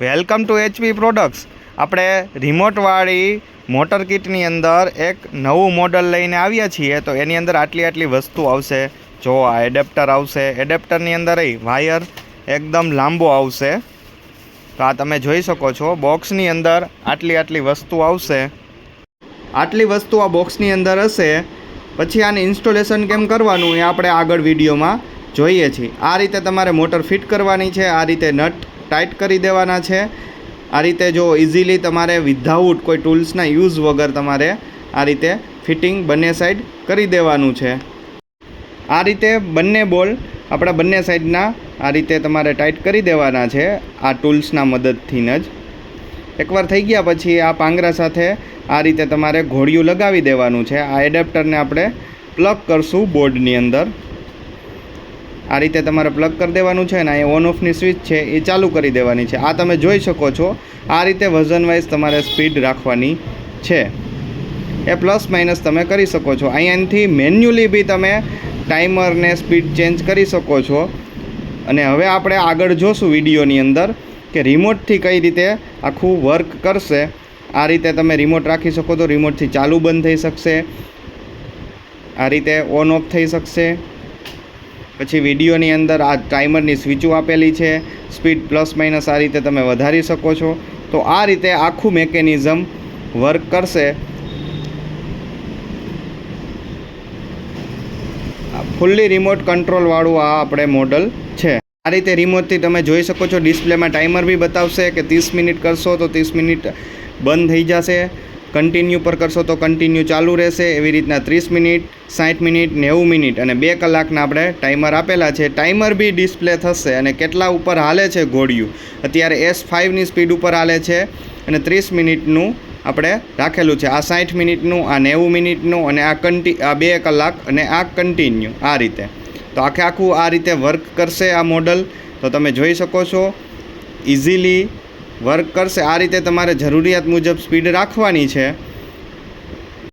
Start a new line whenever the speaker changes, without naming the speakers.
Welcome to HP products. આપણે રિમોટવાળી motor કિટની અંદર એક નવું મોડલ લઈને આવ્યા છીએ। તો એની અંદર આટલી વસ્તુ આવશે। જો આ એડેપ્ટર આવશે, એડેપ્ટરની અંદર વાયર એકદમ લાંબો આવશે। તો આ તમે જોઈ શકો છો, બોક્સની અંદર આટલી વસ્તુ આવશે। આટલી વસ્તુ આ બોક્સની અંદર હશે। પછી આને ઇન્સ્ટોલેશન કેમ કરવાનું એ આપણે આગળ વિડીયોમાં જોઈએ છીએ। આ રીતે તમારે મોટર ફિટ કરવાની છે। આ રીતે નટ ટાઈટ કરી દેવાના છે। આ રીતે જો ઇઝીલી તમારે વિધાઉટ કોઈ ટૂલ્સના યુઝ વગર તમારે આ રીતે ફિટિંગ બંને સાઈડ કરી દેવાનું છે। આ રીતે બંને બોલ આપણા બંને સાઈડના આ રીતે તમારે ટાઈટ કરી દેવાના છે, આ ટૂલ્સના મદદથી જ। એકવાર થઈ ગયા પછી આ પાંગરા સાથે આ રીતે તમારે ઘોડિયું લગાવી દેવાનું છે। આ એડેપ્ટરને આપણે પ્લગ કરશું બોર્ડની અંદર। આ રીતે તમારે પ્લગ કરી દેવાનું છે અને આ ઓન ઓફની સ્વિચ છે એ ચાલુ કરી દેવાની છે। આ તમે જોઈ શકો છો, આ રીતે વજન વાઇઝ તમારે સ્પીડ રાખવાની છે। એ પ્લસ માઇનસ તમે કરી શકો છો। અહીંયાથી મેન્યુઅલી બી તમે ટાઈમરને સ્પીડ ચેન્જ કરી શકો છો। અને હવે આપણે આગળ જોશું વિડીયોની અંદર કે રિમોટથી કઈ રીતે આખું વર્ક કરશે। આ રીતે તમે રિમોટ રાખી શકો તો રિમોટથી ચાલુ બંધ થઈ શકશે, આ રીતે ઓન ઓફ થઈ શકશે। પછી વિડીયોની અંદર આ ટાઈમરની સ્વિચો આપેલી છે, સ્પીડ પ્લસ માઇનસ આ રીતે તમે વધારી શકો છો। તો આ રીતે આખું મેકેનિઝમ વર્ક કરશે। ફૂલ્લી રિમોટ કંટ્રોલવાળું આ આપણે મોડલ છે। આ રીતે રિમોટથી તમે જોઈ શકો છો, ડિસ્પ્લેમાં ટાઈમર બી બતાવશે કે 30 મિનિટ કરશો તો 30 મિનિટ બંધ થઈ જશે, કન્ટિન્યુ પર કરશો તો કન્ટિન્યુ ચાલુ રહેશે। એવી રીતના 30 મિનિટ, 60 મિનિટ, 90 મિનિટ અને 2 કલાકના આપણે ટાઈમર આપેલા છે। ટાઈમર બી ડિસ્પ્લે થશે અને કેટલા ઉપર હાલે છે ઘોડિયું, અત્યારે S5ની સ્પીડ ઉપર હાલે છે અને 30 મિનિટનું આપણે રાખેલું છે। આ 60 મિનિટનું, આ 90 મિનિટનું અને આ 2 કલાક અને આ કન્ટિન્યુ આ રીતે। તો આખું આ રીતે વર્ક કરશે આ મોડલ। તો તમે જોઈ શકો છો, ઇઝીલી વર્ક કરશે। આ રીતે તમારે જરૂરિયાત મુજબ સ્પીડ રાખવાની છે।